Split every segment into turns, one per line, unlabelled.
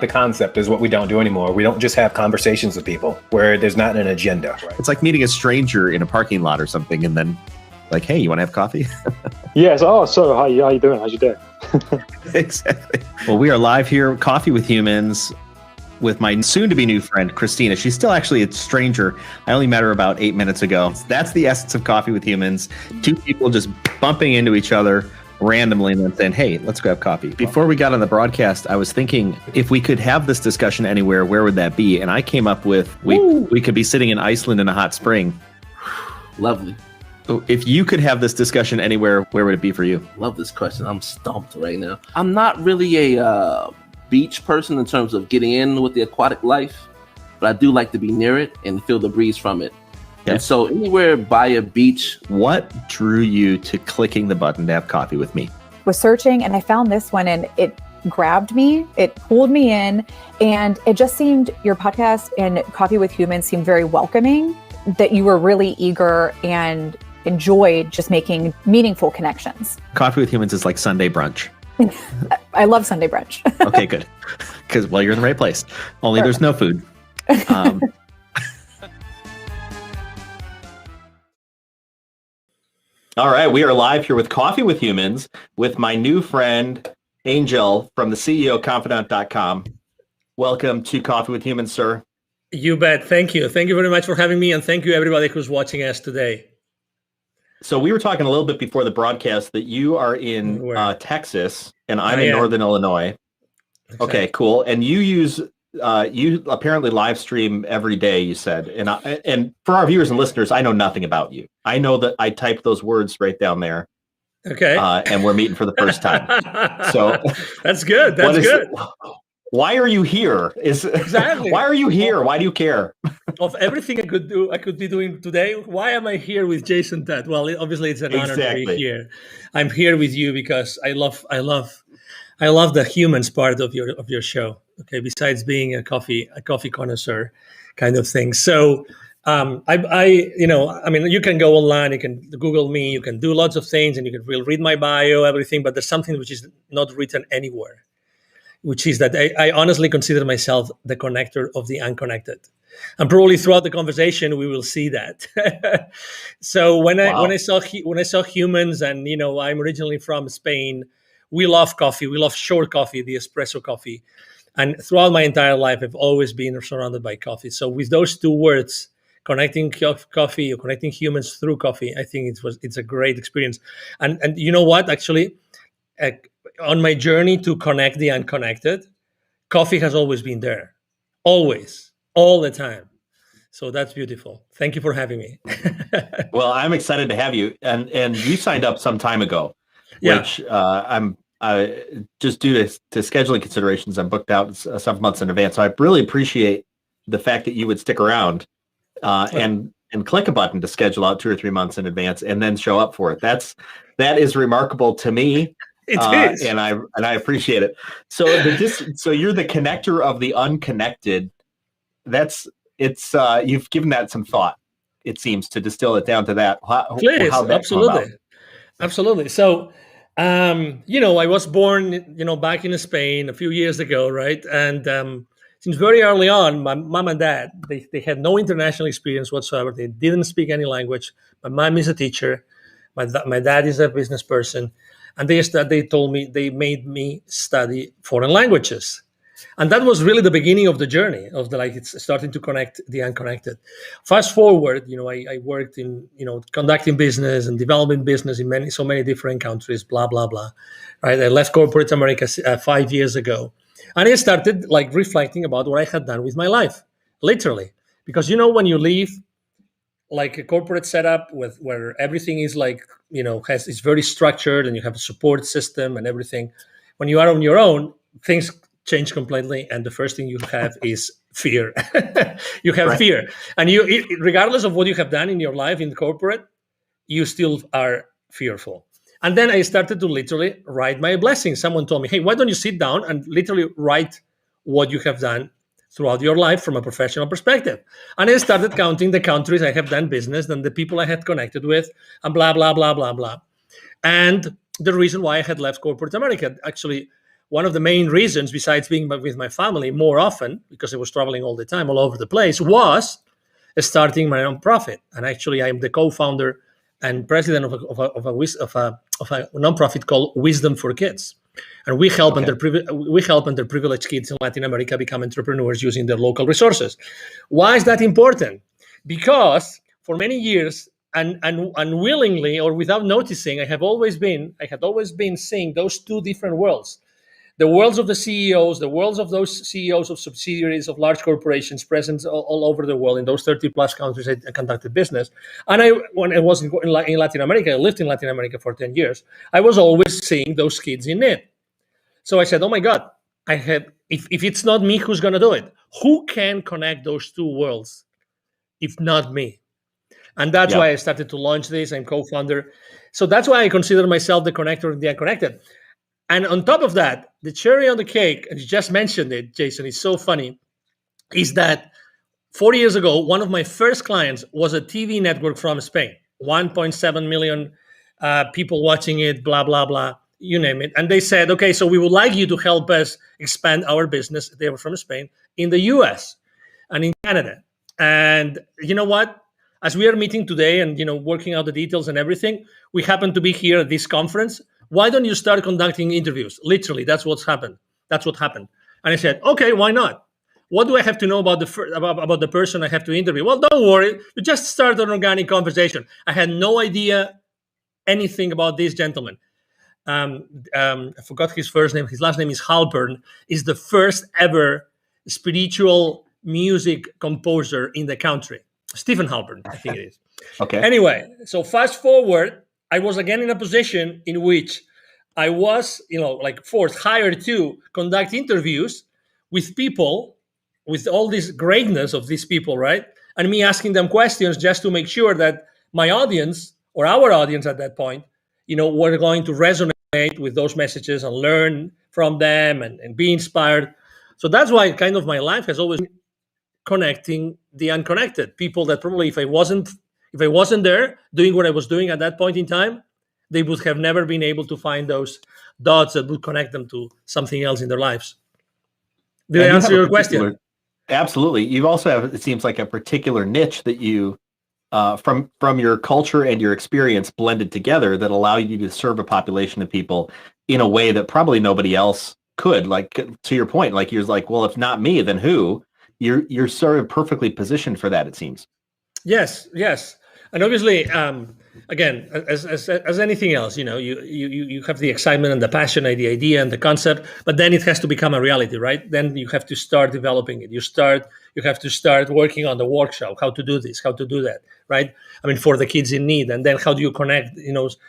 The concept is what we don't do anymore. We don't just have conversations with people where there's not an agenda. Right?
It's like meeting a stranger in a parking lot or something, and then like, hey, you want to have coffee?
Yes. Oh, so how you doing? How's your day?
Exactly. Well, we are live here, Coffee with Humans, with my soon-to-be new friend, Christina. She's still actually a stranger. I only met her about 8 minutes ago. That's the essence of Coffee with Humans. Two people just bumping into each other randomly and then saying, hey, let's go have coffee. Before we got on the broadcast, I was thinking if we could have this discussion anywhere, where would that be? And I came up with we could be sitting in Iceland in a hot spring.
Lovely.
If you could have this discussion anywhere, where would it be for you?
Love this question. I'm stumped right now. I'm not really a beach person in terms of getting in with the aquatic life, but I do like to be near it and feel the breeze from it. Yeah. And so anywhere by a beach.
What drew you to clicking the button to have coffee with me?
Was searching and I found this one and it grabbed me, it pulled me in, and it just seemed, your podcast and Coffee with Humans seemed very welcoming, that you were really eager and enjoyed just making meaningful connections.
Coffee with Humans is like Sunday brunch.
I love Sunday brunch.
Okay, good. Because, well, you're in the right place. Only There's no food. All right, we are live here with Coffee with Humans with my new friend, Angel, from the CEO of Confidant.com. Welcome to Coffee with Humans, sir.
You bet. Thank you. Thank you very much for having me, and thank you everybody who's watching us today.
So we were talking a little bit before the broadcast that you are in Texas, and I'm in Northern Illinois. Exactly. Okay, cool. And you use you apparently live stream every day, you said. And for our viewers and listeners, I know nothing about you. I know that I typed those words right down there.
Okay.
And we're meeting for the first time. So
that's good. That's good.
Why are you here?
Exactly.
Why are you here? Why do you care?
Of everything I could be doing today, why am I here with Jason Todd? Well, obviously it's an honor to be here. I'm here with you because I love the humans part of your show. Okay, besides being a coffee connoisseur kind of thing. So you can go online, you can Google me, you can do lots of things, and you can read my bio, everything, but there's something which is not written anywhere, which is that I honestly consider myself the connector of the unconnected. And probably throughout the conversation, we will see that. So when I saw humans, and I'm originally from Spain, we love coffee. We love short coffee, the espresso coffee. And throughout my entire life, I've always been surrounded by coffee. So with those two words, connecting coffee or connecting humans through coffee, I think it's a great experience. And you know what? Actually, on my journey to connect the unconnected, coffee has always been there. Always. All the time. So that's beautiful. Thank you for having me.
Well, I'm excited to have you. And you signed up some time ago, which I'm just due to scheduling considerations, I'm booked out several months in advance. So I really appreciate the fact that you would stick around and click a button to schedule out 2 or 3 months in advance and then show up for it. That is remarkable to me.
It is.
And I appreciate it. So you're the connector of the unconnected. You've given that some thought, it seems, to distill it down to that.
Please, absolutely. So, I was born, back in Spain a few years ago, right? And since very early on, my mom and dad, they had no international experience whatsoever. They didn't speak any language. My mom is a teacher. My dad is a business person. And they made me study foreign languages. And that was really the beginning of the journey of it's starting to connect the unconnected. Fast forward, I worked in, conducting business and developing business in so many different countries, blah, blah, blah. Right. I left corporate America 5 years ago. And I started reflecting about what I had done with my life, literally. Because, when you leave like a corporate setup where everything is is very structured and you have a support system and everything, when you are on your own, things change completely, and the first thing you have is fear. You have fear, and regardless of what you have done in your life in corporate, you still are fearful. And then I started to literally write my blessings. Someone told me, hey, why don't you sit down and literally write what you have done throughout your life from a professional perspective? And I started counting the countries I have done business and the people I had connected with, and blah, blah, blah, blah, blah. And the reason why I had left corporate America, actually, one of the main reasons, besides being with my family more often, because I was traveling all the time, all over the place, was starting my nonprofit. And actually, I am the co-founder and president of a nonprofit called Wisdom for Kids. And we help underprivileged kids in Latin America become entrepreneurs using their local resources. Why is that important? Because for many years, and unwillingly or without noticing, I had always been seeing those two different worlds. The worlds of the CEOs, the worlds of those CEOs of subsidiaries of large corporations present all over the world in those 30 plus countries I conducted business. And when I was in Latin America, I lived in Latin America for 10 years, I was always seeing those kids in need. So I said, oh my God, if it's not me, who's going to do it? Who can connect those two worlds if not me? And that's why I started to launch this. I'm co-founder. So that's why I consider myself the connector of the unconnected. And on top of that, the cherry on the cake, and you just mentioned it, Jason, it's so funny, is that 40 years ago, one of my first clients was a TV network from Spain, 1.7 million people watching it, blah, blah, blah, you name it. And they said, okay, so we would like you to help us expand our business. They were from Spain, in the US and in Canada. And you know what? As we are meeting today and working out the details and everything, we happen to be here at this conference. Why don't you start conducting interviews? Literally, that's what's happened. That's what happened. And I said, okay, why not? What do I have to know about the person I have to interview? Well, don't worry. You just start an organic conversation. I had no idea anything about this gentleman. I forgot his first name. His last name is Halpern. Is the first ever spiritual music composer in the country. Stephen Halpern, I think it is.
Okay.
Anyway, so fast forward, I was again in a position in which I was, hired to conduct interviews with people, with all this greatness of these people, right? And me asking them questions just to make sure that my audience, or our audience at that point, were going to resonate with those messages and learn from them and be inspired. So that's why kind of my life has always been connecting the unconnected. People that probably if I wasn't there doing what I was doing at that point in time, they would have never been able to find those dots that would connect them to something else in their lives. Did I answer your question?
Absolutely. You also have, it seems like, a particular niche that you, from your culture and your experience blended together, that allow you to serve a population of people in a way that probably nobody else could. Like, to your point, like you're like, well, if not me, then who? You're sort of perfectly positioned for that, it seems.
Yes. And obviously, again, as anything else, you have the excitement and the passion and the idea and the concept, but then it has to become a reality, right? Then you have to start developing it. You have to start working on the workshop, how to do this, how to do that, right? I mean, for the kids in need. And then how do you connect,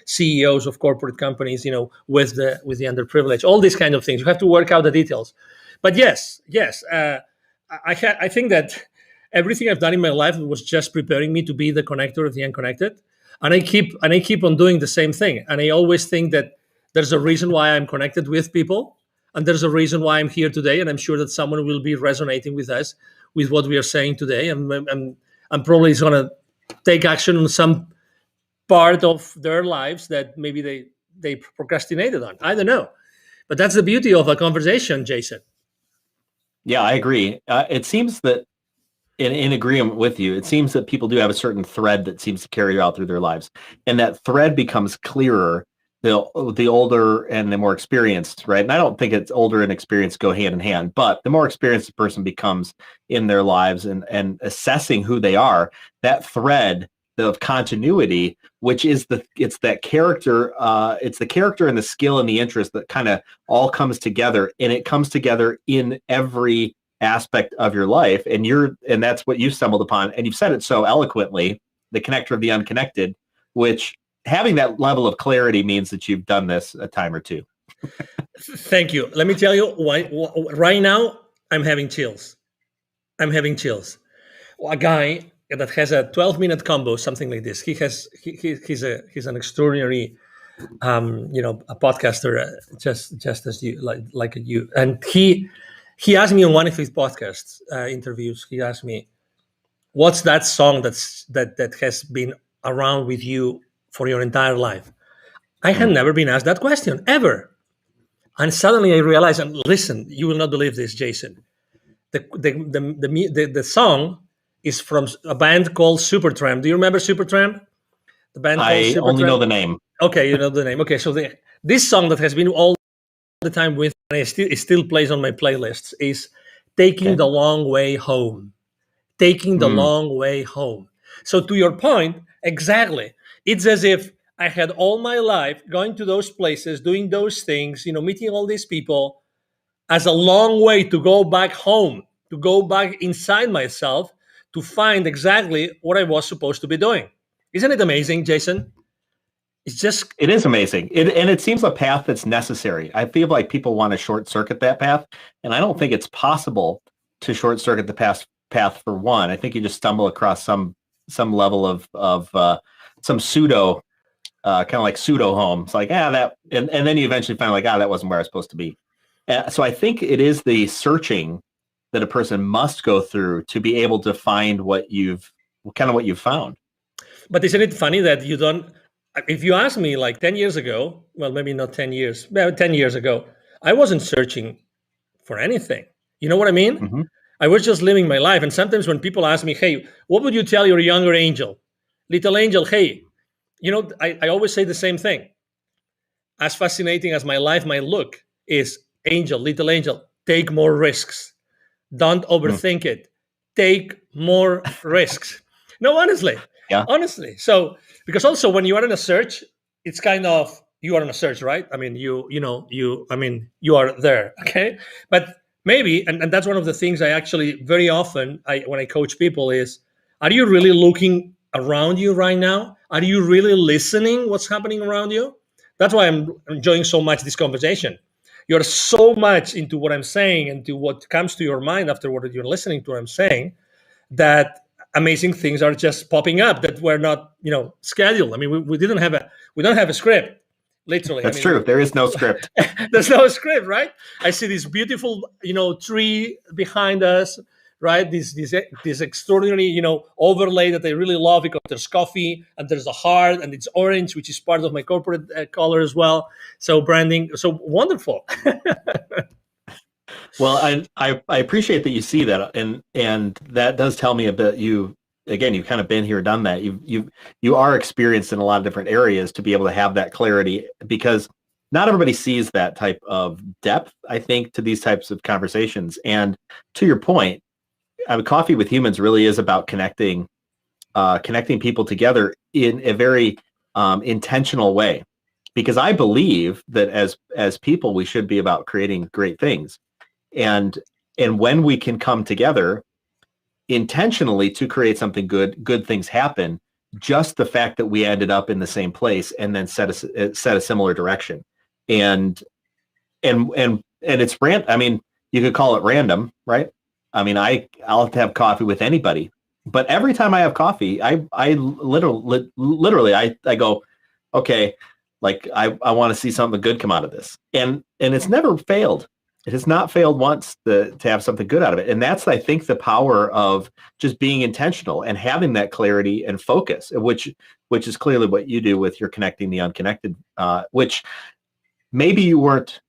CEOs of corporate companies, with the underprivileged, all these kind of things. You have to work out the details. But yes, I think that everything I've done in my life was just preparing me to be the connector of the unconnected. And I keep on doing the same thing. And I always think that there's a reason why I'm connected with people. And there's a reason why I'm here today. And I'm sure that someone will be resonating with us, with what we are saying today. And I'm probably going to take action on some part of their lives that maybe they procrastinated on. I don't know. But that's the beauty of a conversation, Jason.
Yeah, I agree. It seems that in agreement with you, it seems that people do have a certain thread that seems to carry out through their lives. And that thread becomes clearer the older and the more experienced, right? And I don't think it's older and experienced go hand in hand, but the more experienced a person becomes in their lives and assessing who they are, that thread of continuity, which is it's that character, it's the character and the skill and the interest that kind of all comes together, and it comes together in every aspect of your life. And that's what you stumbled upon. And you've said it so eloquently, the connector of the unconnected, which having that level of clarity means that you've done this a time or two.
Thank you. Let me tell you why right now I'm having chills. A guy that has a 12-minute combo, something like this. He's an extraordinary, a podcaster, just as you like you. And he asked me on one of his podcasts interviews. He asked me, "What's that song that has been around with you for your entire life?" I had never been asked that question ever. And suddenly I realized, and listen, you will not believe this, Jason. The song is from a band called Supertramp. Do you remember Supertramp? The band called
I
Supertramp?
only know the name.
Okay, you know the name. Okay, so this song that has been all the time with me, and it still plays on my playlists, is Taking the Long Way Home. Taking the long way home. So to your point, exactly. It's as if I had all my life going to those places, doing those things, meeting all these people as a long way to go back home, to go back inside myself to find exactly what I was supposed to be doing. Isn't it amazing, Jason?
It is amazing. And it seems a path that's necessary. I feel like people want to short circuit that path. And I don't think it's possible to short circuit the path for one. I think you just stumble across some level of some pseudo kind of like pseudo home. It's like, that, and then you eventually find like, that wasn't where I was supposed to be. So I think it is the searching that a person must go through to be able to find what you've found.
But isn't it funny that you don't, if you ask me like 10 years ago, well, maybe not 10 years, but 10 years ago, I wasn't searching for anything. You know what I mean?
Mm-hmm.
I was just living my life. And sometimes when people ask me, hey, what would you tell your younger angel? Little angel, hey, I always say the same thing. As fascinating as my life might look, is little angel, take more risks. Don't overthink it. Take more risks. No, honestly.
Yeah.
Honestly. So, because also when you are in a search, it's kind of, you are in a search, right? I mean, you are there. Okay. But maybe, and that's one of the things I actually very often, when I coach people is, are you really looking around you right now? Are you really listening what's happening around you? That's why I'm enjoying so much this conversation. You're so much into what I'm saying and to what comes to your mind after what you're listening to what I'm saying, that amazing things are just popping up that were not, scheduled. I mean, we don't have a script, literally.
That's true. There is no script.
There's no script, right? I see this beautiful, tree behind us, right? This extraordinary, overlay that I really love because there's coffee and there's a heart and it's orange, which is part of my corporate color as well. So branding, so wonderful.
Well, I appreciate that you see that, and that does tell me a bit. You've kind of been here, done that. You are experienced in a lot of different areas to be able to have that clarity, because not everybody sees that type of depth, I think, to these types of conversations. And to your point, Coffee with Humans really is about connecting people together in a very intentional way, because I believe that as people, we should be about creating great things. And when we can come together intentionally to create something good things happen. Just the fact that we ended up in the same place and then set a similar direction, and it's random. I mean, you could call it random, right? I mean, I'll have coffee with anybody, but every time I have coffee, I literally I go, okay, like I want to see something good come out of this, and it's never failed. It has not failed once to have something good out of it. And that's, I think, the power of just being intentional and having that clarity and focus, which is clearly what you do with your Connecting the Unconnected, which maybe you weren't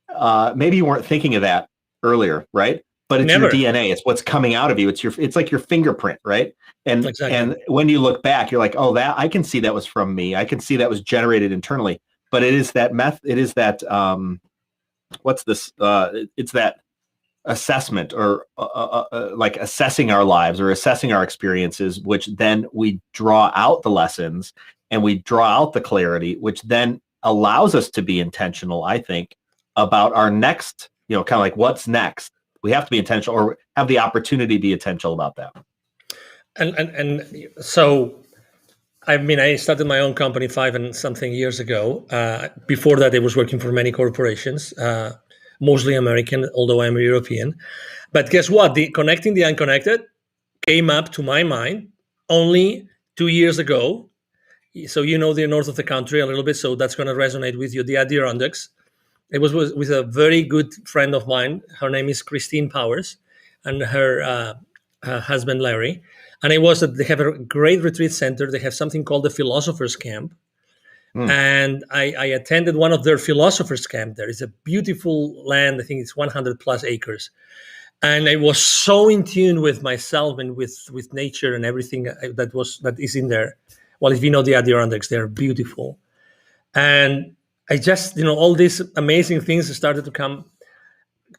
thinking of that earlier, right? But it's
Never.
your DNA. It's what's coming out of you. It's like your fingerprint, right? And
Exactly.
And when you look back, you're like, oh, that I can see that was from me. I can see that was generated internally. But it is that it is that what's this? It's that assessment, or like assessing our lives or assessing our experiences, which then we draw out the lessons and we draw out the clarity, which then allows us to be intentional, I think, about our next, kind of like what's next. We have to be intentional, or have the opportunity to be intentional about that.
And so, I mean, I started my own company 5 and something years ago. Before that, I was working for many corporations, mostly American, although I'm a European. But guess what? The Connecting the Unconnected came up to my mind only 2 years ago. So the north of the country a little bit, so that's going to resonate with you. The Adirondacks. It was with a very good friend of mine. Her name is Christine Powers, and her husband Larry. And it was that they have a great retreat center. They have something called the Philosopher's Camp, And I attended one of their philosophers' camp. There is a beautiful land. I think it's 100 plus acres. And I was so in tune with myself and with nature and everything that is in there. Well, if you know the Adirondacks, they're beautiful. And I just, all these amazing things started to come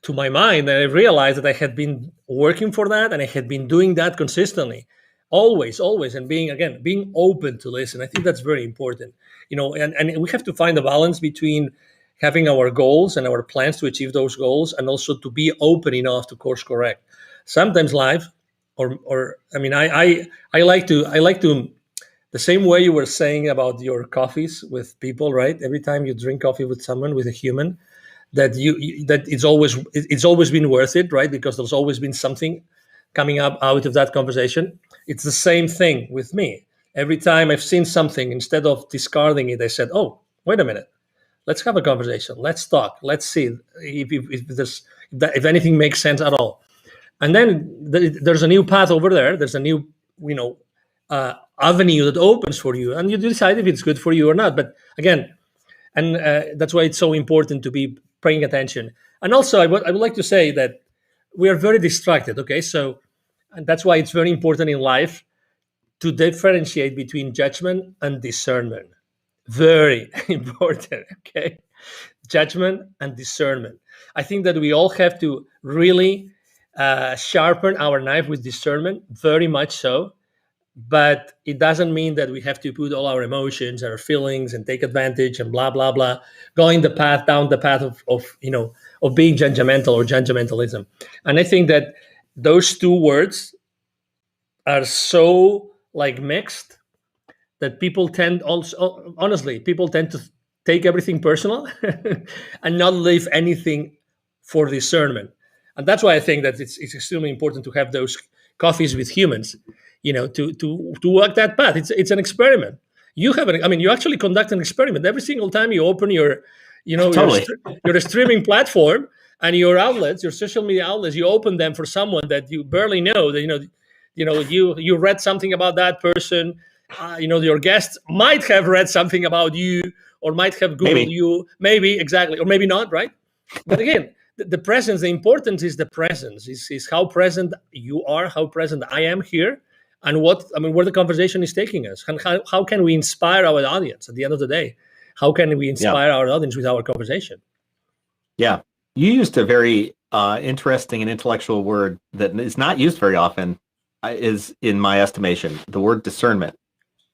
to my mind, and I realized that I had been working for that, and I had been doing that consistently, always, and being open to listen. I think that's very important, and we have to find a balance between having our goals and our plans to achieve those goals, and also to be open enough to course correct. Sometimes life, I like to. The same way you were saying about your coffees with people, right? Every time you drink coffee with someone, with a human, that it's always been worth it, right? Because there's always been something coming up out of that conversation. It's the same thing with me. Every time I've seen something, instead of discarding it, I said, "Oh, wait a minute, let's have a conversation. Let's talk. Let's see if anything makes sense at all." And then there's a new path over there. There's a new, avenue that opens for you, and you decide if it's good for you or not. But again, and that's why it's so important to be paying attention. And also, I would like to say that we are very distracted. Okay, and that's why it's very important in life to differentiate between judgment and discernment. Very important. Okay, judgment and discernment. I think that we all have to really sharpen our knife with discernment, very much so. But it doesn't mean that we have to put all our emotions, our feelings, and take advantage and blah blah blah, going down the path of being judgmental or judgmentalism. And I think that those two words are so mixed that people tend to take everything personal and not leave anything for discernment. And that's why I think that it's extremely important to have those coffees with humans, to walk that path. It's an experiment. You actually conduct an experiment every single time you open your streaming platform and your outlets, your social media outlets. You open them for someone that you barely know. That you read something about that person. Your guests might have read something about you, or might have Googled you, maybe, exactly, or maybe not, right? But again, the presence, the importance is the presence, is how present you are, how present I am here, and where the conversation is taking us, and how can we inspire our audience at the end of the day? How can we inspire our audience with our conversation?
Yeah. You used a very interesting and intellectual word that is not used very often, is, in my estimation, the word discernment.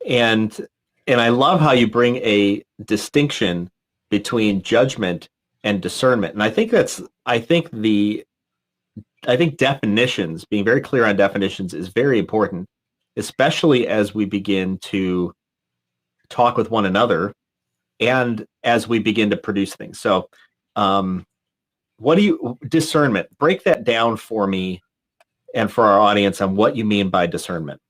And I love how you bring a distinction between judgment and discernment. And I think definitions, being very clear on definitions, is very important, especially as we begin to talk with one another and as we begin to produce things. So discernment, break that down for me and for our audience on what you mean by discernment.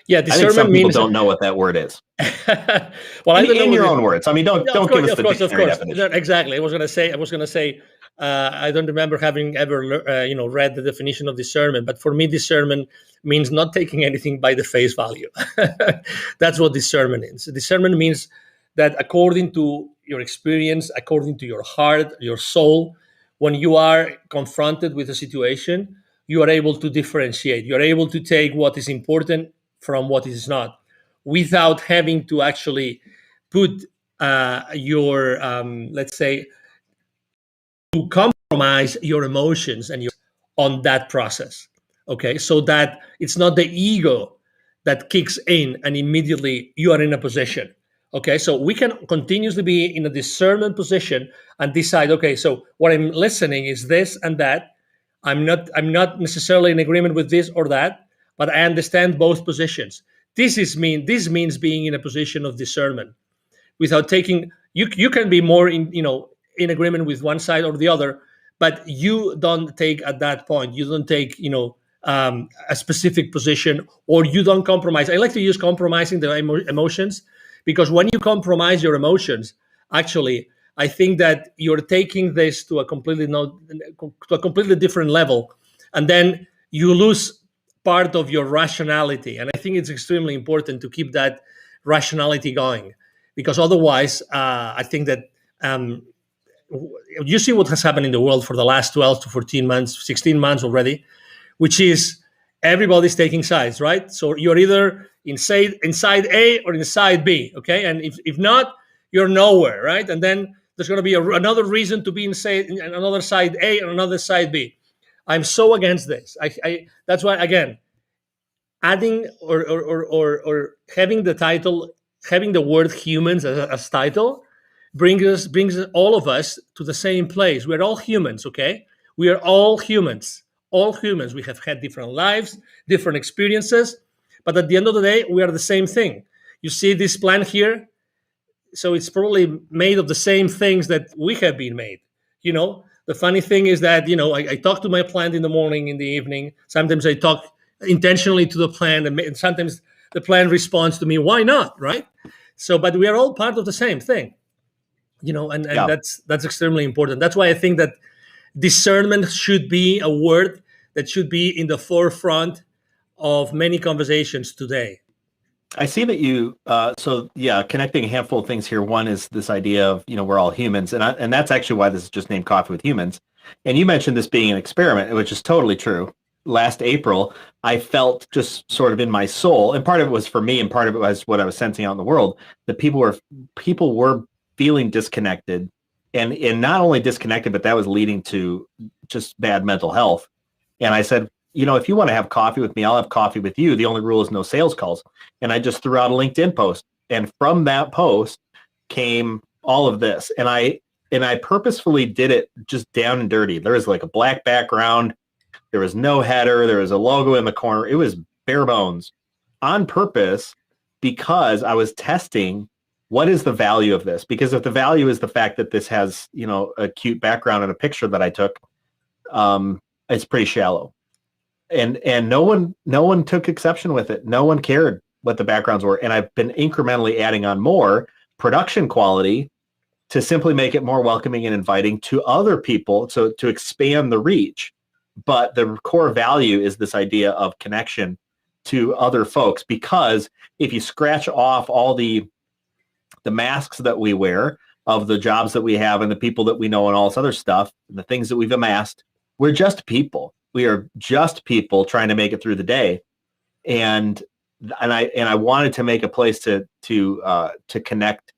Yeah, discernment, I think some people
don't know what that word is.
Well, I don't know
in your own words. Don't give us the dictionary definition.
No, exactly. I was going to say. I don't remember having ever, read the definition of discernment. But for me, discernment means not taking anything by the face value. That's what discernment is. Discernment means that according to your experience, according to your heart, your soul, when you are confronted with a situation, you are able to differentiate. You are able to take what is important from what is not, without having to actually put your, let's say, to compromise your emotions and on that process. Okay, so that it's not the ego that kicks in and immediately you are in a position. Okay, so we can continuously be in a discernment position and decide, okay, so what I'm listening is this and that. I'm not necessarily in agreement with this or that, but I understand both positions. This means being in a position of discernment, without taking. You can be more in agreement with one side or the other, but you don't take at that point. You don't take a specific position, or you don't compromise. I like to use compromising the emotions, because when you compromise your emotions, actually, I think that you're taking this to a completely different level, and then you lose part of your rationality. And I think it's extremely important to keep that rationality going, because otherwise, I think that you see what has happened in the world for the last 12 to 14 months, 16 months already, which is everybody's taking sides, right? So you're either inside A or inside B, okay? And if not, you're nowhere, right? And then there's going to be another reason to be in another side A and another side B. I'm so against this. That's why, again, adding or having the title, having the word humans as title brings all of us to the same place. We're all humans, okay? We are all humans. All humans. We have had different lives, different experiences, but at the end of the day, we are the same thing. You see this plant here? So it's probably made of the same things that we have been made. The funny thing is that, I talk to my plant in the morning, in the evening. Sometimes I talk intentionally to the plant, and sometimes the plant responds to me. Why not, right? So, but we are all part of the same thing, and that's extremely important. That's why I think that discernment should be a word that should be in the forefront of many conversations today.
I see that you, connecting a handful of things here. One is this idea of, we're all humans. And that's actually why this is just named Coffee with Humans. And you mentioned this being an experiment, which is totally true. Last April, I felt just sort of in my soul, and part of it was for me and part of it was what I was sensing out in the world, that people were feeling disconnected and not only disconnected, but that was leading to just bad mental health. And I said, if you want to have coffee with me, I'll have coffee with you. The only rule is no sales calls. And I just threw out a LinkedIn post. And from that post came all of this. And I purposefully did it just down and dirty. There was like a black background. There was no header. There was a logo in the corner. It was bare bones on purpose because I was testing what is the value of this? Because if the value is the fact that this has, a cute background and a picture that I took, it's pretty shallow. And no one took exception with it. No one cared what the backgrounds were. And I've been incrementally adding on more production quality to simply make it more welcoming and inviting to other people, so to expand the reach. But the core value is this idea of connection to other folks, because if you scratch off all the masks that we wear of the jobs that we have and the people that we know and all this other stuff, and the things that we've amassed, we're just people. We are just people trying to make it through the day, and I wanted to make a place to connect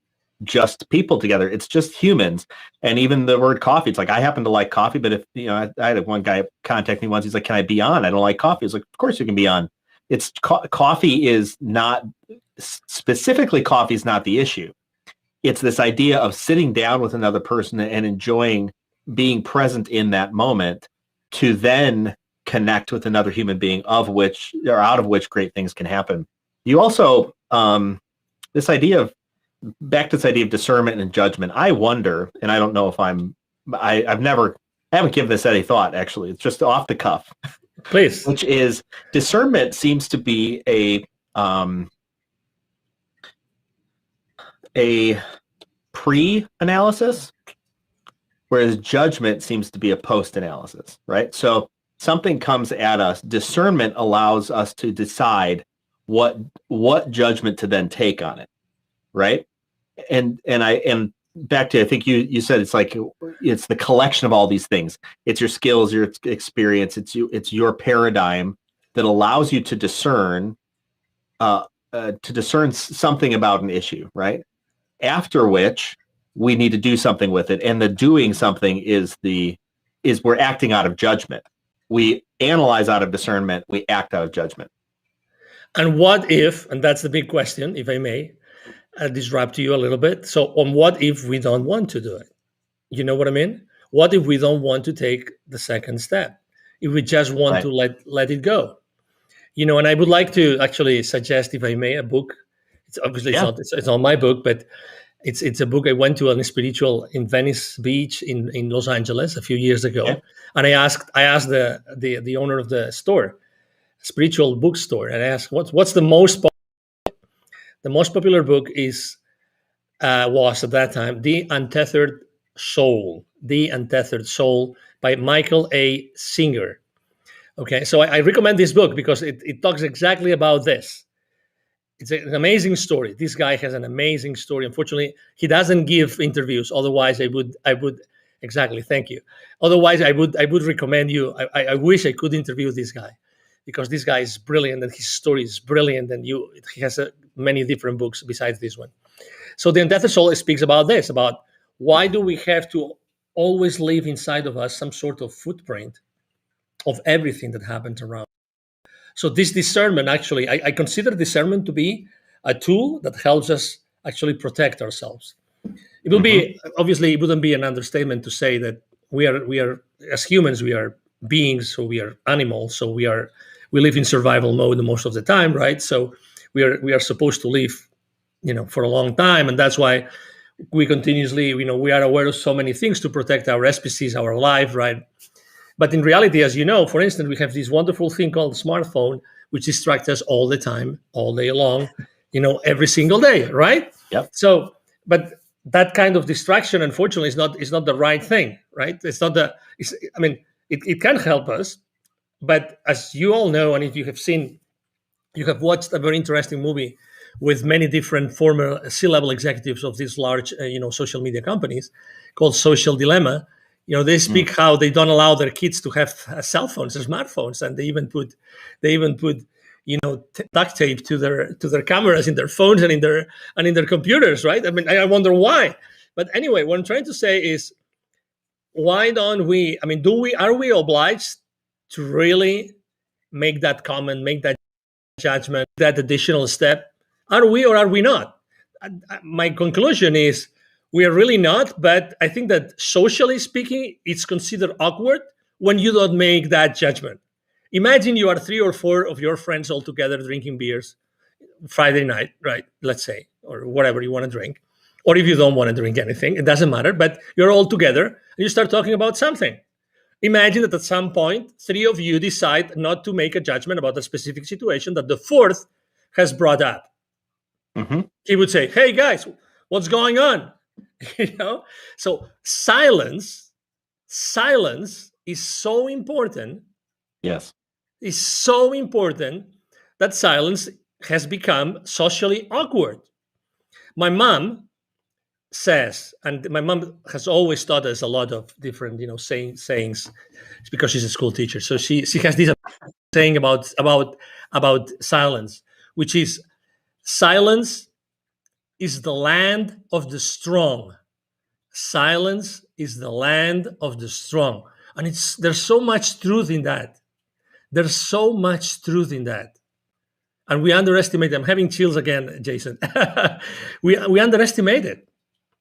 just people together. It's just humans, and even the word coffee. It's like, I happen to like coffee, but if I had one guy contact me once. He's like, "Can I be on? I don't like coffee." I was like, "Of course you can be on." It's coffee is not specifically coffee is not the issue. It's this idea of sitting down with another person and enjoying being present in that moment, to then connect with another human being, out of which great things can happen. You also, this idea of discernment and judgment. I wonder, and I don't know if I haven't given this any thought, actually. It's just off the cuff.
Please.
Which is, discernment seems to be a pre-analysis, whereas judgment seems to be a post-analysis, right? So something comes at us. Discernment allows us to decide what judgment to then take on it, right? And back to, I think you said it's like, it's the collection of all these things. It's your skills, your experience, it's your paradigm that allows you to discern something about an issue, right? After which we need to do something with it. And the doing something is we're acting out of judgment. We analyze out of discernment, we act out of judgment.
And what if, and that's the big question, if I may, disrupt you a little bit. So on what if we don't want to do it? You know what I mean? What if we don't want to take the second step? If we just want to let it go? And I would like to actually suggest, if I may, a book. It's obviously it's not my book, but it's a book. I went to a spiritual in Venice Beach in Los Angeles a few years ago, and I asked the owner of the store, spiritual bookstore, and I asked what's the most popular book was at that time The Untethered Soul by Michael A. Singer. Okay, so I recommend this book because it talks exactly about this. It's an amazing story. This guy has an amazing story. Unfortunately, he doesn't give interviews. Otherwise, I would exactly. Thank you. Otherwise, I would recommend you. I wish I could interview this guy, because this guy is brilliant and his story is brilliant, and he has many different books besides this one. So the Undeath Soul speaks about this, about why do we have to always leave inside of us some sort of footprint of everything that happens around. So this discernment, actually, I consider discernment to be a tool that helps us actually protect ourselves. It will be, obviously, it wouldn't be an understatement to say that we are as humans, we are beings, so we are animals, so we live in survival mode most of the time, right? So we are supposed to live, for a long time, and that's why we continuously, we are aware of so many things to protect our species, our life, right? But in reality, as you know, for instance, we have this wonderful thing called smartphone, which distracts us all the time, all day long, every single day, right?
Yep.
So, but that kind of distraction, unfortunately, is not the right thing, right? It can help us, but as you all know, and if you have watched a very interesting movie with many different former C-level executives of these large, social media companies called Social Dilemma. They speak how they don't allow their kids to have cell phones or smartphones, and they even put duct tape to their cameras in their phones and in their computers, right? I wonder why. But anyway, what I'm trying to say is, why don't we? Are we obliged to really make that comment, make that judgment, that additional step? Are we or are we not? My conclusion is, we are really not, but I think that socially speaking, it's considered awkward when you don't make that judgment. Imagine you are 3 or 4 of your friends all together drinking beers Friday night, right? Let's say, or whatever you want to drink. Or if you don't want to drink anything, it doesn't matter, but you're all together and you start talking about something. Imagine that at some point, 3 of you decide not to make a judgment about a specific situation that the 4th has brought up. He would say, "Hey guys, what's going on?" So silence is so important.
Yes.
It's so important that silence has become socially awkward. My mom says, and my mom has always taught us a lot of different, sayings. It's because she's a school teacher. So she has this saying about silence, which is, silence is the land of the strong. Silence is the land of the strong. And there's so much truth in that. There's so much truth in that. And we underestimate. I'm having chills again, Jason. we underestimate it.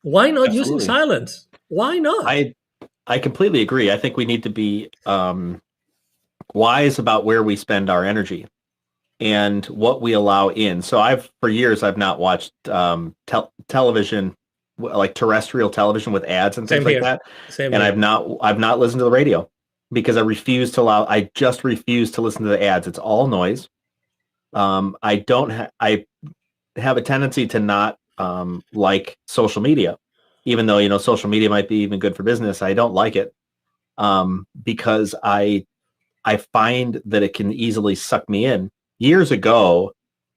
Why not using silence? Why not?
I completely agree. I think we need to be wise about where we spend our energy and what we allow in. So for years, I've not watched television, like terrestrial television with ads and things like that.
Same
and
here.
I've not listened to the radio because I just refuse to listen to the ads. It's all noise. I have a tendency to not like social media, even though, social media might be even good for business. I don't like it because I find that it can easily suck me in. Years ago,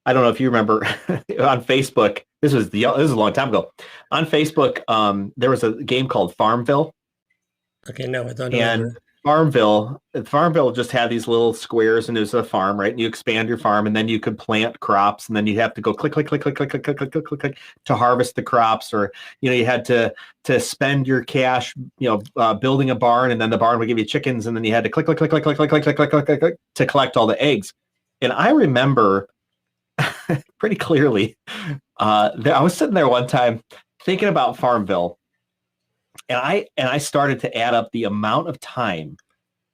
I don't know if you remember on Facebook, this is a long time ago. On Facebook, there was a game called Farmville.
Okay, no, I don't know.
And Farmville just had these little squares, and it was a farm, right? And you expand your farm, and then you could plant crops, and then you have to go click, click, click, click, click, click, click, click, click, click, click to harvest the crops, or you had to spend your cash, building a barn, and then the barn would give you chickens, and then you had to click, click, click, click, click, click, click, click, click, click, click, click to collect all the eggs. And I remember pretty clearly, I was sitting there one time thinking about Farmville. And I started to add up the amount of time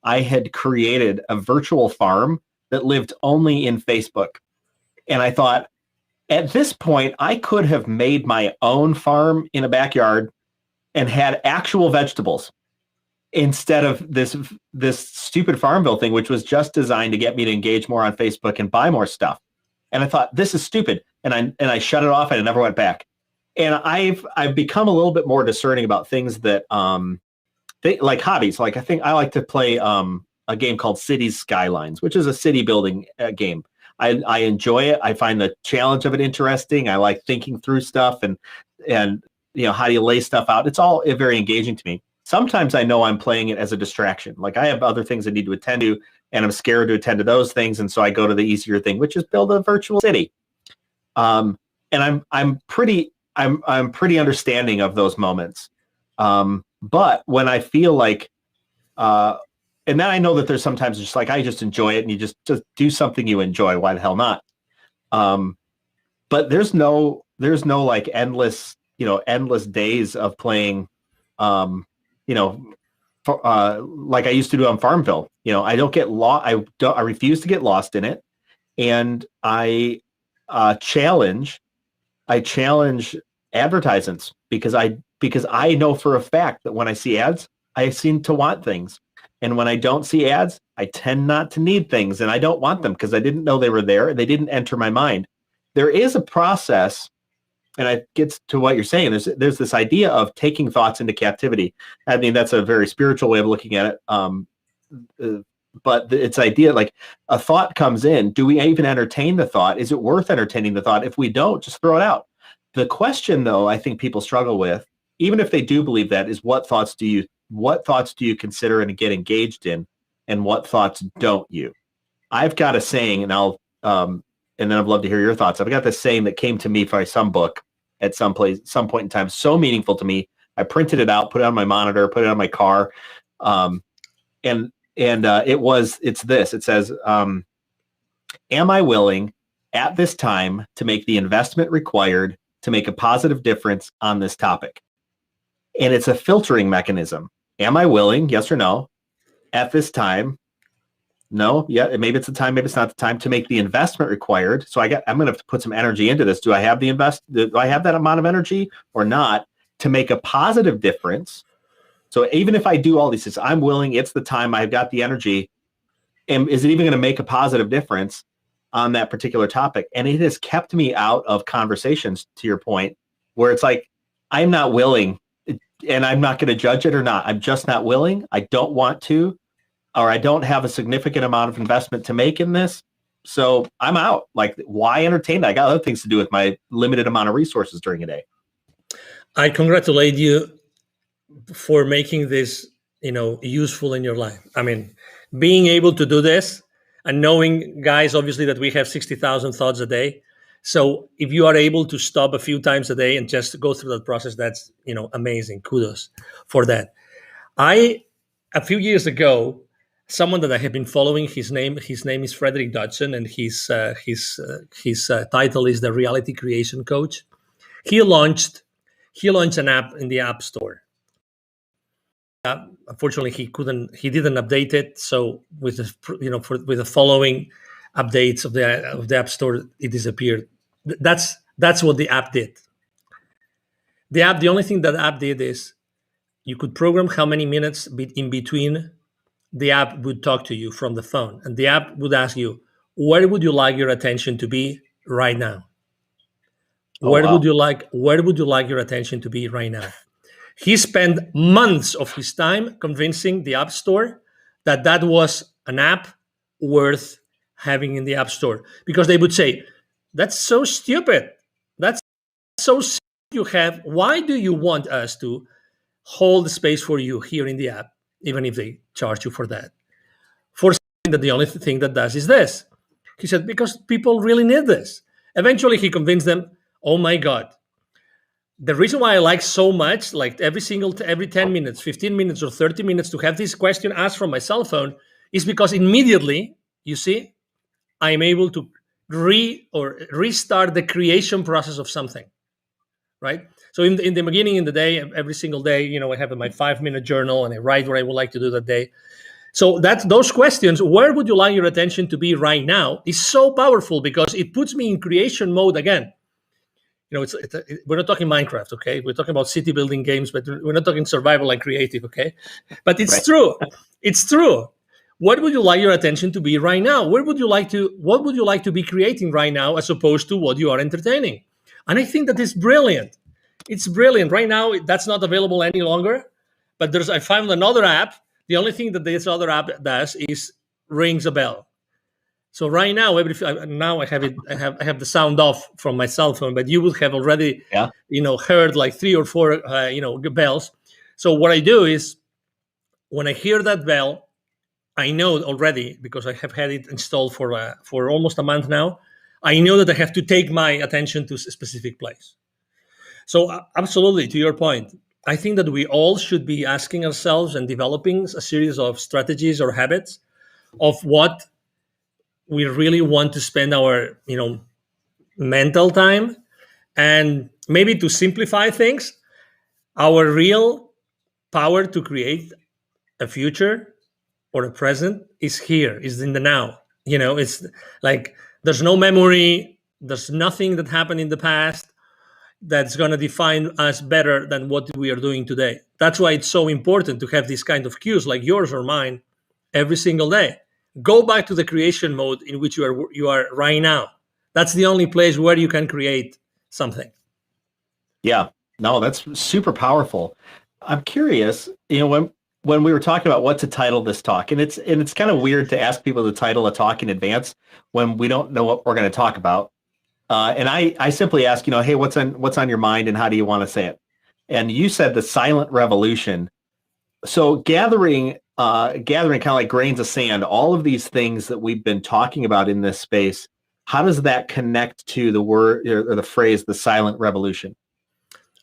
I had created a virtual farm that lived only in Facebook. And I thought, at this point, I could have made my own farm in a backyard and had actual vegetables instead of this stupid Farmville thing, which was just designed to get me to engage more on Facebook and buy more stuff. And I thought, this is stupid. And I shut it off and I never went back. And I've become a little bit more discerning about things that like hobbies. Like I think I like to play a game called Cities Skylines, which is a city building game. I enjoy it. I find the challenge of it interesting. I like thinking through stuff and how do you lay stuff out? It's all very engaging to me. Sometimes I know I'm playing it as a distraction. Like I have other things I need to attend to, and I'm scared to attend to those things, and so I go to the easier thing, which is build a virtual city. And I'm pretty understanding of those moments. But when I feel like, and then I know that there's sometimes just like I just enjoy it, and you just do something you enjoy. Why the hell not? But there's no like endless days of playing. Like I used to do on Farmville. I don't get lost. I refuse to get lost in it, and I challenge advertisements because I know for a fact that when I see ads, I seem to want things, and when I don't see ads, I tend not to need things, and I don't want them because I didn't know they were there. They didn't enter my mind. There is a process. And it gets to what you're saying. There's this idea of taking thoughts into captivity. I mean, that's a very spiritual way of looking at it. But it's idea like a thought comes in. Do we even entertain the thought? Is it worth entertaining the thought? If we don't, just throw it out. The question, though, I think people struggle with, even if they do believe that, is what thoughts do you consider and get engaged in, and what thoughts don't you? I've got a saying, and then I'd love to hear your thoughts. I've got this saying that came to me by some book at some point in time, so meaningful to me. I printed it out, put it on my monitor, put it on my car. It's this, it says, am I willing at this time to make the investment required to make a positive difference on this topic? And it's a filtering mechanism. Am I willing? Yes or no. At this time, no. Yeah, maybe it's the time, maybe it's not the time to make the investment required. So I'm going to have to put some energy into this. Do I have do I have that amount of energy or not to make a positive difference? So even if I do all these things, I'm willing, it's the time, I've got the energy. And is it even going to make a positive difference on that particular topic? And it has kept me out of conversations, to your point, where it's like, I'm not willing, and I'm not going to judge it or not. I'm just not willing. I don't want to, or I don't have a significant amount of investment to make in this. So I'm out. Like, why entertain that? I got other things to do with my limited amount of resources during a day.
I congratulate you for making this, useful in your life. I mean, being able to do this and knowing, guys, obviously that we have 60,000 thoughts a day. So if you are able to stop a few times a day and just go through that process, that's, amazing. Kudos for that. A few years ago, someone that I have been following, his name is Frederick Dodson, and his title is the Reality Creation Coach. He launched an app in the App Store. Unfortunately, he didn't update it. So with the following updates of the App Store, it disappeared. That's what the app did. The only thing that the app did is you could program how many minutes in between the app would talk to you from the phone, and the app would ask you, where would you like your attention to be right now? Where would you like your attention to be right now? He spent months of his time convincing the App Store that was an app worth having in the App Store, because they would say, that's so stupid. That's so stupid you have. Why do you want us to hold space for you here in the app, even if they charge you for that? For something that the only thing that does is this. He said, because people really need this. Eventually, he convinced them, oh my God, the reason why I like so much, like every 10 minutes, 15 minutes, or 30 minutes to have this question asked from my cell phone is because immediately, you see, I'm able to restart the creation process of something, right? So in the beginning, in the day, every single day, I have my 5-minute journal and I write what I would like to do that day. So those questions, where would you like your attention to be right now, is so powerful because it puts me in creation mode again. We're not talking Minecraft, okay? We're talking about city building games, but we're not talking survival and creative, okay? But it's true. It's true. What would you like your attention to be right now? What would you like to be creating right now, as opposed to what you are entertaining? And I think that is brilliant. It's brilliant. Right now, that's not available any longer. But I found another app. The only thing that this other app does is rings a bell. So right now, now I have it. I have the sound off from my cell phone, but you would have already, heard like 3 or 4, bells. So what I do is, when I hear that bell, I know already, because I have had it installed for almost a month now. I know that I have to take my attention to a specific place. So absolutely, to your point, I think that we all should be asking ourselves and developing a series of strategies or habits of what we really want to spend our mental time. And maybe, to simplify things, our real power to create a future or a present is here, is in the now. It's like there's no memory, there's nothing that happened in the past that's going to define us better than what we are doing today. That's why it's so important to have these kind of cues like yours or mine every single day. Go back to the creation mode in which you are right now. That's the only place where you can create something.
Yeah, no, that's super powerful. I'm curious, when we were talking about what to title this talk, and it's kind of weird to ask people to title a talk in advance when we don't know what we're going to talk about. And I simply ask, hey, what's on your mind and how do you want to say it? And you said the silent revolution. So gathering kind of like grains of sand, all of these things that we've been talking about in this space, how does that connect to the word or the phrase, the silent revolution?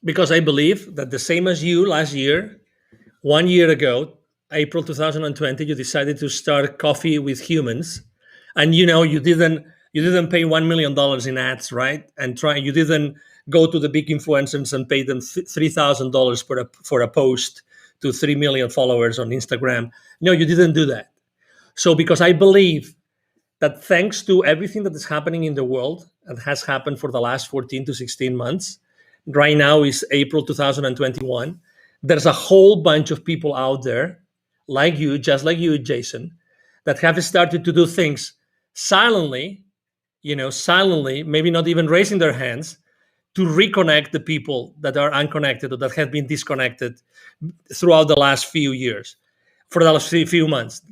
Because I believe that the same as you last year, 1 year ago, April 2020, you decided to start Coffee with Humans, and you didn't pay $1 million in ads, right? And you didn't go to the big influencers and pay them $3,000 for a post to 3 million followers on Instagram. No, you didn't do that. So because I believe that thanks to everything that is happening in the world and has happened for the last 14 to 16 months, right now is April 2021, there's a whole bunch of people out there like you, just like you, Jason, that have started to do things silently, maybe not even raising their hands, to reconnect the people that are unconnected or that have been disconnected throughout the last few years, for the last few months.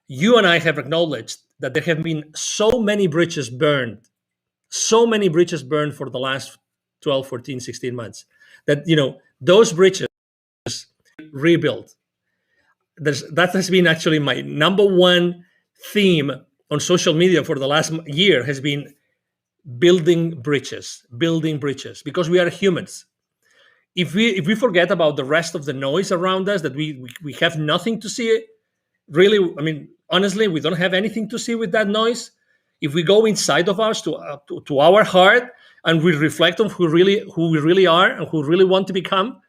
You and I have acknowledged that there have been so many bridges burned for the last 12, 14, 16 months, that, those bridges rebuilt. That has been actually my number one theme on social media for the last year, has been building bridges, because we are humans. If we forget about the rest of the noise around us, that we have nothing to see, really, honestly, we don't have anything to see with that noise. If we go inside of us to our heart and we reflect on who we really are and who we really want to become,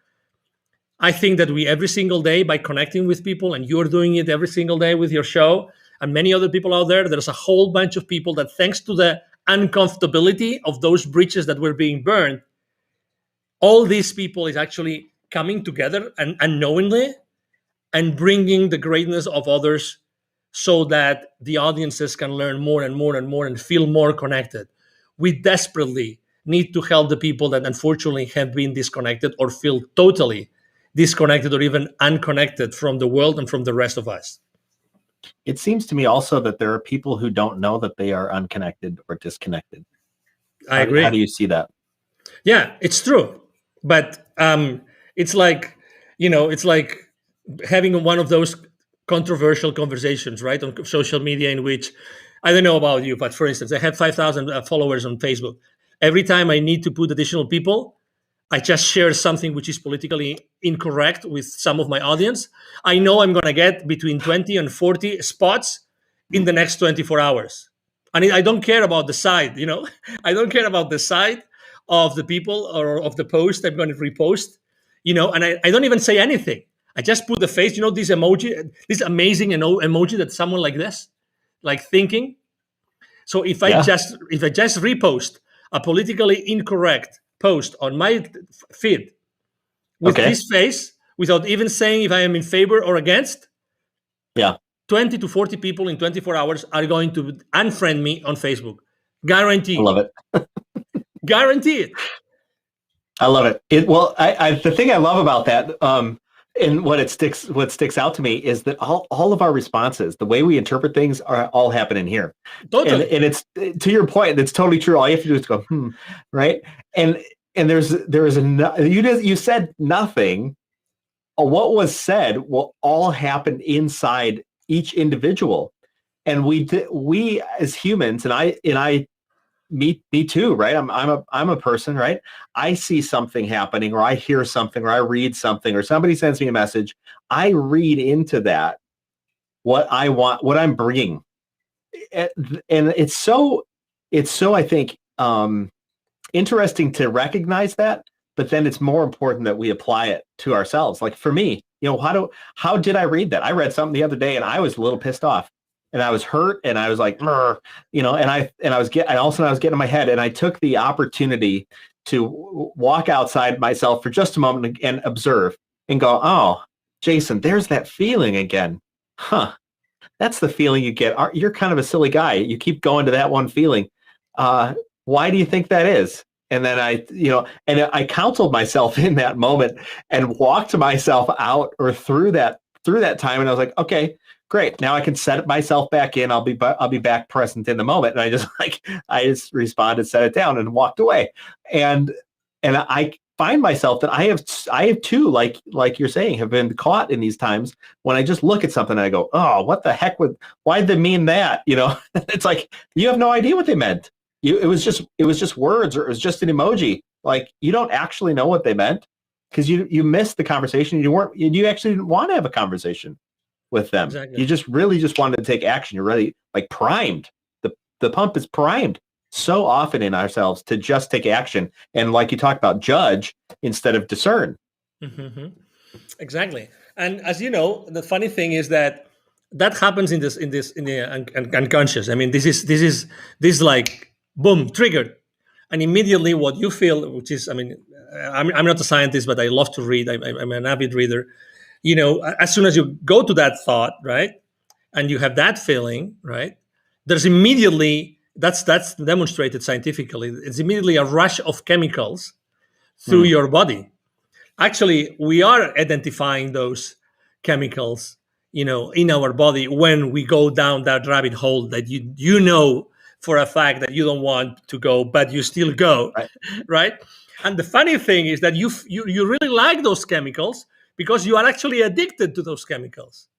I think that we, every single day, by connecting with people, and you're doing it every single day with your show, and many other people out there's a whole bunch of people that, thanks to the uncomfortability of those bridges that were being burned, all these people is actually coming together and unknowingly and bringing the greatness of others, so that the audiences can learn more and more and more and feel more connected. We desperately need to help the people that unfortunately have been disconnected or feel totally disconnected or even unconnected from the world and from the rest of us.
It seems to me also that there are people who don't know that they are unconnected or disconnected.
I agree.
How do you see that?
Yeah, it's true. But it's like having one of those controversial conversations, right, on social media, in which, I don't know about you, but for instance, I have 5,000 followers on Facebook. Every time I need to put additional people, I just share something which is politically incorrect with some of my audience. I know I'm going to get between 20 and 40 spots in the next 24 hours. And I don't care about the side, I don't care about the side of the people or of the post I'm going to repost, and I don't even say anything. I just put the face, this emoji, this amazing emoji that someone like this, like thinking. So if I just repost a politically incorrect post on my feed with this face, without even saying if I am in favor or against, 20 to 40 people in 24 hours are going to unfriend me on Facebook. Guaranteed.
I love it.
Guaranteed.
I love it. The thing I love about that, And what sticks out to me is that all of our responses, the way we interpret things, are all happening here.
Totally.
And it's, to your point, that's totally true. All you have to do is go, right? And you said nothing. What was said will all happen inside each individual. And we as humans, and I me too, right? I'm a person, right? I see something happening, or I hear something, or I read something, or somebody sends me a message. I read into that what I want, what I'm bringing, and it's so I think interesting to recognize that. But then it's more important that we apply it to ourselves. Like for me, how did I read that? I read something the other day and I was a little pissed off. And I was hurt, and I was like, and all of a sudden I was getting in my head, and I took the opportunity to walk outside myself for just a moment and observe and go, oh, Jason, there's that feeling again. Huh. That's the feeling you get. You're kind of a silly guy. You keep going to that one feeling. Why do you think that is? And then I counseled myself in that moment and walked myself out or through that time. And I was like, okay, great. Now I can set myself back in. I'll be back present in the moment. And I just responded, set it down, and walked away. And I find myself that I have too, like you're saying, have been caught in these times when I just look at something and I go, oh, what the heck why'd they mean that? It's like, you have no idea what they meant. It was just words, or it was just an emoji. Like, you don't actually know what they meant because you missed the conversation. You actually didn't want to have a conversation with them. Exactly. You just wanted to take action. You're really like primed. The pump is primed so often in ourselves to just take action. And like you talked about, judge instead of discern.
Mm-hmm. Exactly. And as you know, the funny thing is that happens in the unconscious. I mean, this is like, boom, triggered. And immediately what you feel, which is, I mean, I'm not a scientist, but I love to read. I'm an avid reader. As soon as you go to that thought, right, and you have that feeling, right, there's immediately, that's demonstrated scientifically, it's immediately a rush of chemicals through your body. Actually, we are identifying those chemicals, in our body when we go down that rabbit hole that you know for a fact that you don't want to go, but you still go, right? And the funny thing is that you really like those chemicals, because you are actually addicted to those chemicals.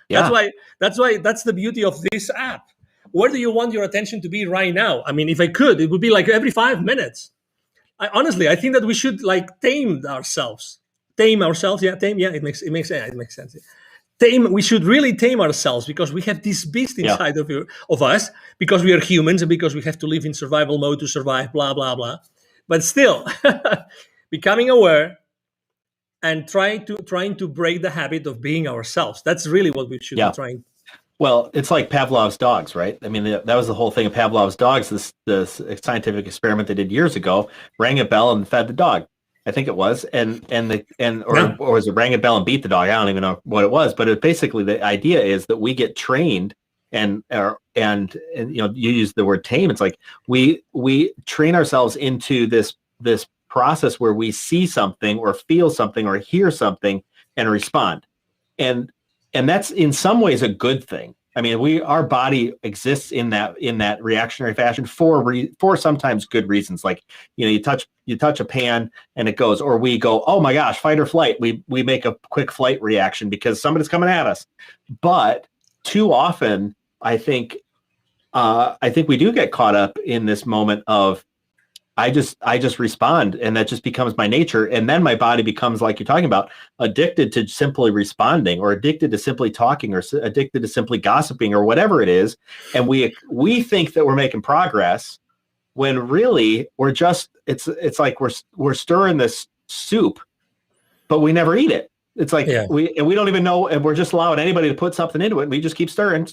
Yeah. That's why that's the beauty of this app. Where do you want your attention to be right now? I mean, if I could, it would be like every 5 minutes. I think that we should like tame ourselves. Yeah, tame. Yeah, it makes sense. We should really tame ourselves, because we have this beast inside of us, because we are humans and because we have to live in survival mode to survive, blah, blah, blah. But still, becoming aware and trying to break the habit of being ourselves. That's really what we should be trying.
Well, it's like Pavlov's dogs, right? I mean, that was the whole thing of Pavlov's dogs. This scientific experiment they did years ago, rang a bell and fed the dog. I think it was, or was it rang a bell and beat the dog? I don't even know what it was, but basically the idea is that we get trained, and you use the word tame. It's like we train ourselves into this process where we see something or feel something or hear something and respond, and that's in some ways a good thing. I mean, our body exists in that reactionary fashion for sometimes good reasons. Like, you touch a pan and it goes, or we go, oh my gosh, fight or flight. We make a quick flight reaction because somebody's coming at us. But too often, I think we do get caught up in this moment of I just respond, and that just becomes my nature. And then my body becomes, like you're talking about, addicted to simply responding, or addicted to simply talking, or addicted to simply gossiping, or whatever it is. And we think that we're making progress when really we're just, it's like we're stirring this soup, but we never eat it. It's like we don't even know, and we're just allowing anybody to put something into it. And we just keep stir.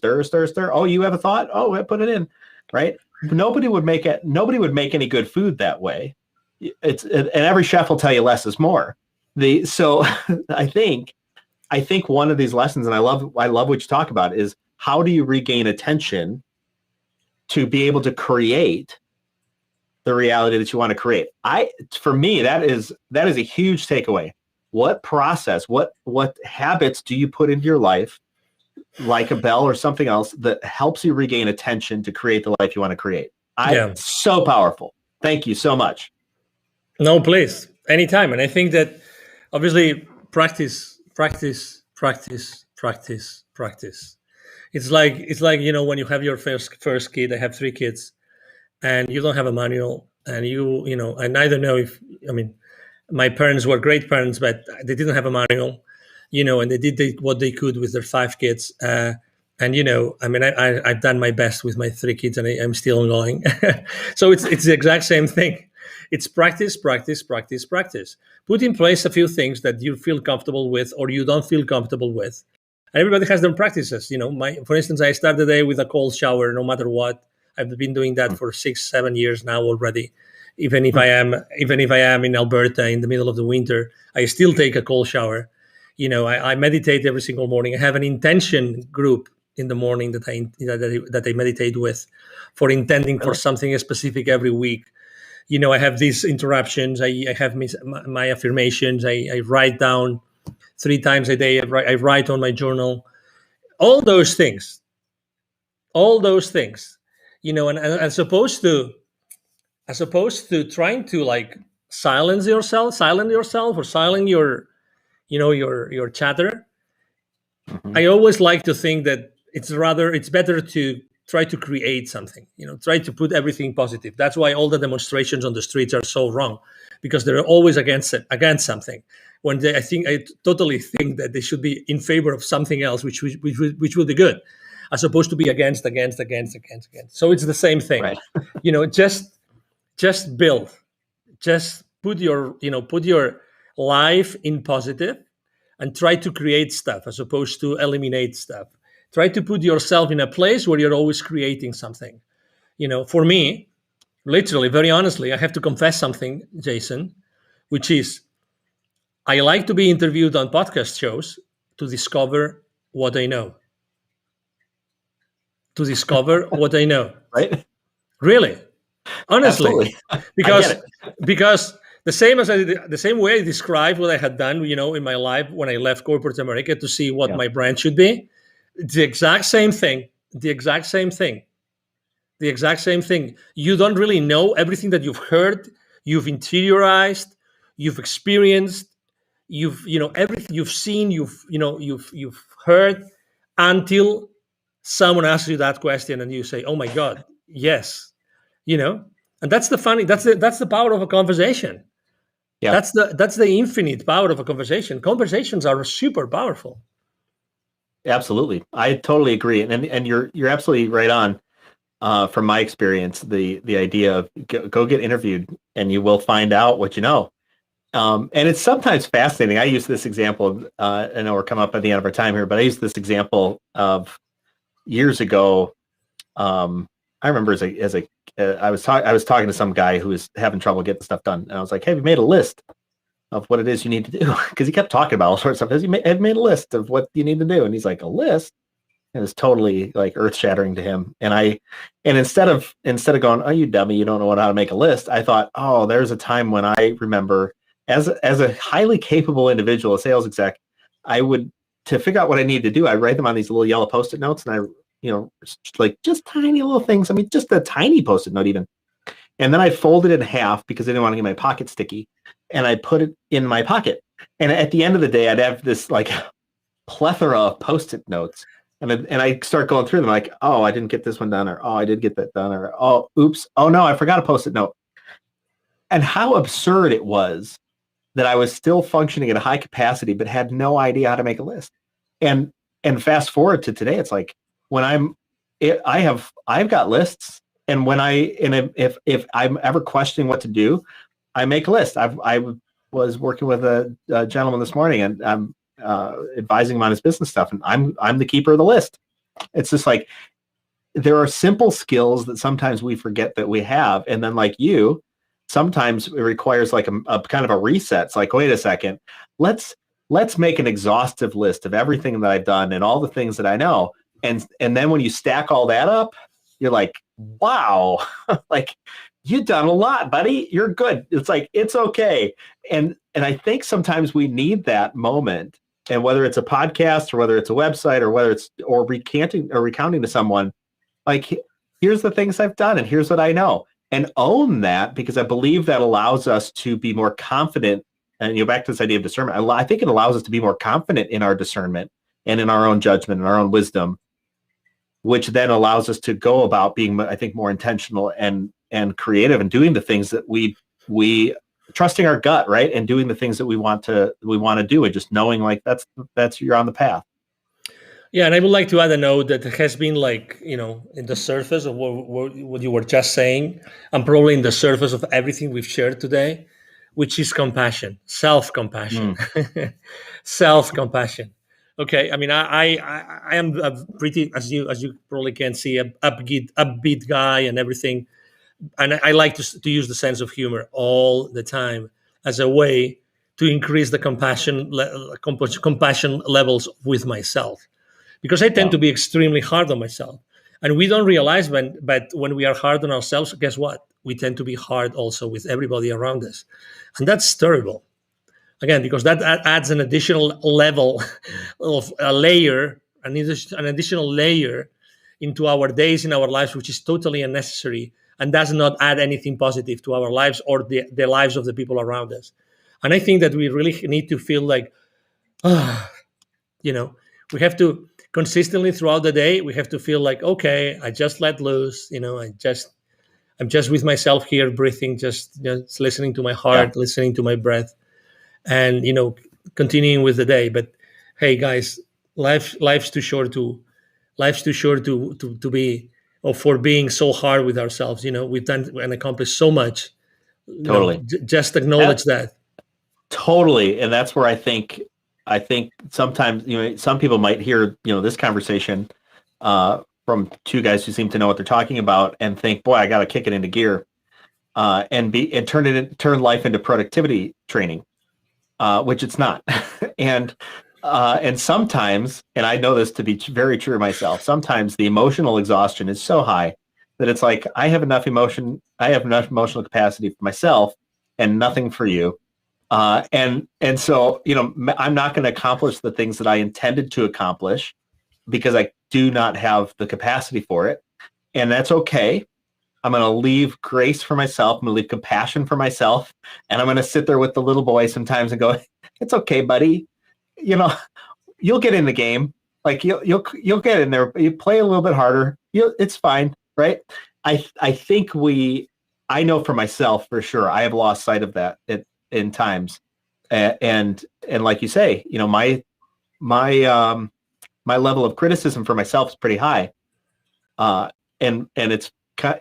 Oh, you have a thought? Oh, I put it in, right? Nobody would make any good food that way. And every chef will tell you less is more. So I think one of these lessons, and I love what you talk about, is how do you regain attention to be able to create the reality that you want to create. For me, that is a huge takeaway. what process, what habits do you put into your life, like a bell or something else, that helps you regain attention to create the life you want to create? So powerful. Thank you so much.
No, please, anytime. And I think that obviously practice. It's like when you have your first kid. I have 3 kids, and you don't have a manual, and I neither know if my parents were great parents, but they didn't have a manual, and they did what they could with their 5 kids. I've done my best with my 3 kids, and I'm still going. So it's the exact same thing. It's practice. Put in place a few things that you feel comfortable with or you don't feel comfortable with. Everybody has their practices. For instance, I start the day with a cold shower, no matter what. I've been doing that for 6-7 years now already. Even if I am in Alberta in the middle of the winter, I still take a cold shower. I meditate every single morning. I have an intention group in the morning that I meditate with, for intending for something specific every week. I have these interruptions. I have my affirmations. I write down 3 times a day. I write on my journal. All those things. And as opposed to trying to like silence yourself or silence your chatter. I always like to think that it's better to try to create something, try to put everything positive. That's why all the demonstrations on the streets are so wrong, because they're always against something. When I totally think that they should be in favor of something else, which will be good, as opposed to be against. So it's the same thing, right? Just build, just put your life in positive, and try to create stuff as opposed to eliminate stuff. Try to put yourself in a place where you're always creating something. For me, literally, very honestly, I have to confess something, Jason, which is I like to be interviewed on podcast shows to discover what I know.
Right?
Really, honestly.
Absolutely.
because the same way I described what I had done, in my life when I left corporate America to see what my brand should be. It's the exact same thing. You don't really know everything that you've heard, you've interiorized, you've experienced, everything you've seen, you've heard, until someone asks you that question and you say, "Oh my God, yes," and that's the power of a conversation. Yeah, that's the infinite power of a conversation. Conversations are super powerful.
Absolutely, I totally agree, and you're absolutely right on. From my experience, the idea of go get interviewed, and you will find out what you know. And it's sometimes fascinating. I use this example. I know we're coming up at the end of our time here, but I use this example of years ago. I remember I was talking to some guy who was having trouble getting stuff done, and I was like, "Hey, have you made a list of what it is you need to do?" Because he kept talking about all sorts of stuff. Have made a list of what you need to do, and he's like, "A list?" And it's totally like earth shattering to him. And instead of going, "Oh, you dummy, you don't know how to make a list," I thought, "Oh, there's a time when I remember as a highly capable individual, a sales exec, to figure out what I need to do, I write them on these little yellow Post-it notes, and like just tiny little things. I mean, just a tiny Post-it note even. And then I folded it in half because I didn't want to get my pocket sticky, and I put it in my pocket. And at the end of the day, I'd have this like plethora of Post-it notes. And I start going through them like, "Oh, I didn't get this one done," or "Oh, I did get that done," or "Oh, oops. Oh no, I forgot a Post-it note." And how absurd it was that I was still functioning at a high capacity, but had no idea how to make a list. And fast forward to today, it's like when I've got lists, and if I'm ever questioning what to do, I make a list. I was working with a gentleman this morning, and I'm advising him on his business stuff, and I'm the keeper of the list. It's just like there are simple skills that sometimes we forget that we have, and then like you, sometimes it requires like a kind of a reset. It's like, wait a second, let's make an exhaustive list of everything that I've done and all the things that I know, and then when you stack all that up, you're like, wow, like you've done a lot, buddy. You're good. It's like, it's okay. And I think sometimes we need that moment. And whether it's a podcast or whether it's a website or whether it's recounting to someone, like, here's the things I've done and here's what I know, and own that, because I believe that allows us to be more confident. And back to this idea of discernment, I think it allows us to be more confident in our discernment and in our own judgment and our own wisdom, which then allows us to go about being, I think, more intentional and creative and doing the things that we trusting our gut, right? And doing the things that we want to do, and just knowing like that's you're on the path.
Yeah, and I would like to add a note that has been like, in the surface of what you were just saying, and probably in the surface of everything we've shared today, which is compassion, self-compassion, self-compassion. Okay, I mean, I am a pretty, as you probably can see, a upbeat guy and everything, and I like to use the sense of humor all the time as a way to increase the compassion levels with myself, because I tend to be extremely hard on myself, and we don't realize but when we are hard on ourselves, guess what? We tend to be hard also with everybody around us, and that's terrible. Again, because that adds an additional level of a layer, an additional layer into our days in our lives, which is totally unnecessary and does not add anything positive to our lives or the lives of the people around us. And I think that we really need to feel like, we have to consistently throughout the day, we have to feel like, okay, I just let loose, I'm just with myself here, breathing, just listening to my heart, listening to my breath, and continuing with the day. But hey, guys, life's too short to be, or for being so hard with ourselves. We've done and accomplished so much.
Totally.
Just acknowledge that.
Totally, and that's where I think sometimes some people might hear this conversation from two guys who seem to know what they're talking about and think, boy, I got to kick it into gear and turn life into productivity training. Which it's not. and sometimes, and I know this to be very true myself, sometimes the emotional exhaustion is so high that it's like, I have enough emotional capacity for myself and nothing for you. And so, I'm not going to accomplish the things that I intended to accomplish because I do not have the capacity for it. And that's okay. I'm going to leave grace for myself. I'm going to leave compassion for myself. And I'm going to sit there with the little boy sometimes and go, it's okay, buddy. You'll get in the game. Like you'll get in there. You play a little bit harder. It's fine. Right. I think I know for myself for sure, I have lost sight of that in times. And like you say, my level of criticism for myself is pretty high. And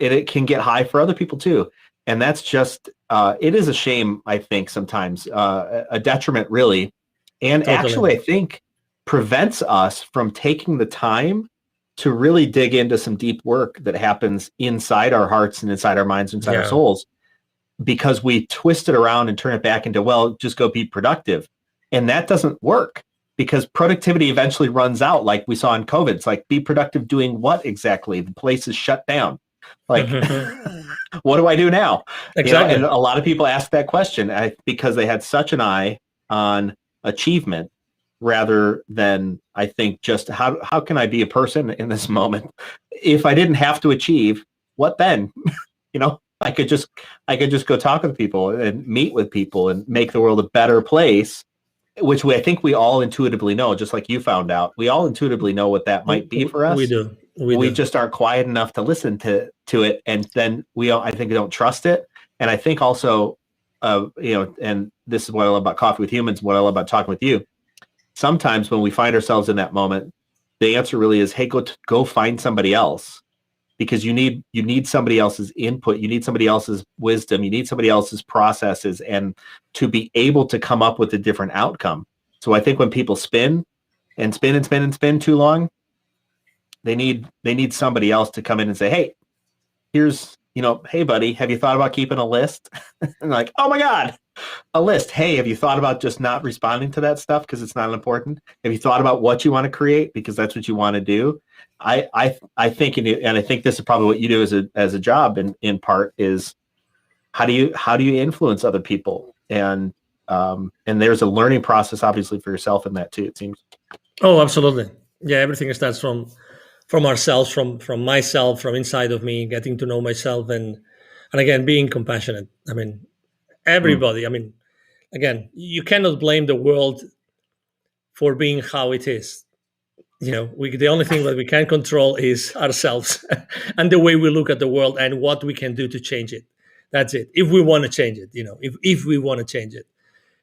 it can get high for other people too. And that's just, it is a shame, I think, sometimes, a detriment really. And totally. Actually, I think prevents us from taking the time to really dig into some deep work that happens inside our hearts and inside our minds, inside our souls, because we twist it around and turn it back into, well, just go be productive. And that doesn't work, because productivity eventually runs out, like we saw in COVID. It's like, be productive doing what exactly? The place is shut down. Like, what do I do now?
Exactly.
And a lot of people ask that question because they had such an eye on achievement rather than, I think, just how can I be a person in this moment? If I didn't have to achieve, what then? I could just go talk with people and meet with people and make the world a better place, which I think we all intuitively know, just like you found out. We all intuitively know what that might be for us.
We do.
We just aren't quiet enough to listen to it, and then I think we don't trust it. And I think also, and this is what I love about Coffee with Humans, what I love about talking with you. Sometimes when we find ourselves in that moment, the answer really is, hey, go find somebody else, because you need somebody else's input, you need somebody else's wisdom, you need somebody else's processes, and to be able to come up with a different outcome. So I think when people spin and spin and spin and spin too long, they need somebody else to come in and say, hey, here's, hey buddy, have you thought about keeping a list? And like, oh my God, a list. Hey, have you thought about just not responding to that stuff because it's not important? Have you thought about what you want to create because that's what you want to do? I think, and I think this is probably what you do as a job in part, is how do you influence other people? And there's a learning process, obviously, for yourself in that too, it seems.
Oh, absolutely. Yeah, everything starts from ourselves, from myself, from inside of me, getting to know myself, and again, being compassionate. I mean, everybody. I mean, again, you cannot blame the world for being how it is. The only thing that we can control is ourselves and the way we look at the world and what we can do to change it. That's it. If we want to change it, if we want to change it,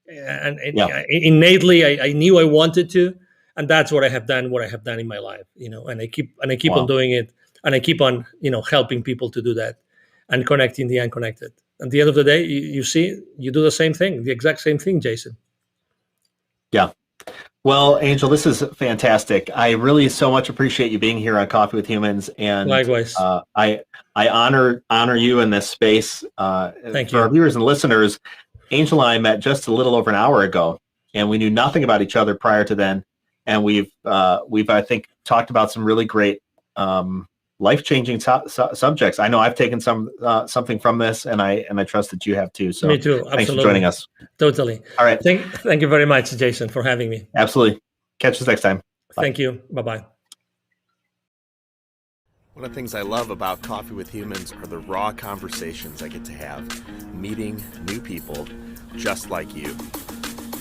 and innately, I knew I wanted to, and that's what I have done. What I have done in my life, and I keep on doing it, and I keep on, helping people to do that, and connecting the unconnected. At the end of the day, you see, you do the same thing, the exact same thing, Jason.
Yeah. Well, Angel, this is fantastic. I really so much appreciate you being here on Coffee with Humans, and
likewise,
I honor you in this space.
Thank
for
you.
our viewers and listeners. Angel and I met just a little over an hour ago, and we knew nothing about each other prior to then. And we've I think talked about some really great life-changing subjects. I know I've taken something from this, and I trust that you have too. So
me too. Absolutely.
Thanks for joining us.
Totally.
All right.
Thank you very much, Jason, for having me.
Absolutely. Catch us next time. Bye.
Thank you. Bye-bye.
One of the things I love about Coffee with Humans are the raw conversations I get to have, meeting new people just like you.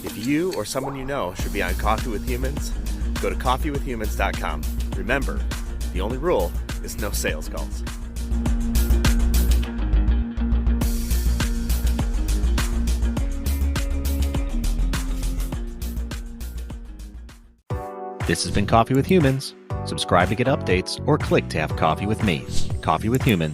If you or someone you know should be on Coffee with Humans, go to coffeewithhumans.com. Remember, the only rule is no sales calls.
This has been Coffee with Humans. Subscribe to get updates or click to have coffee with me. Coffee with Humans.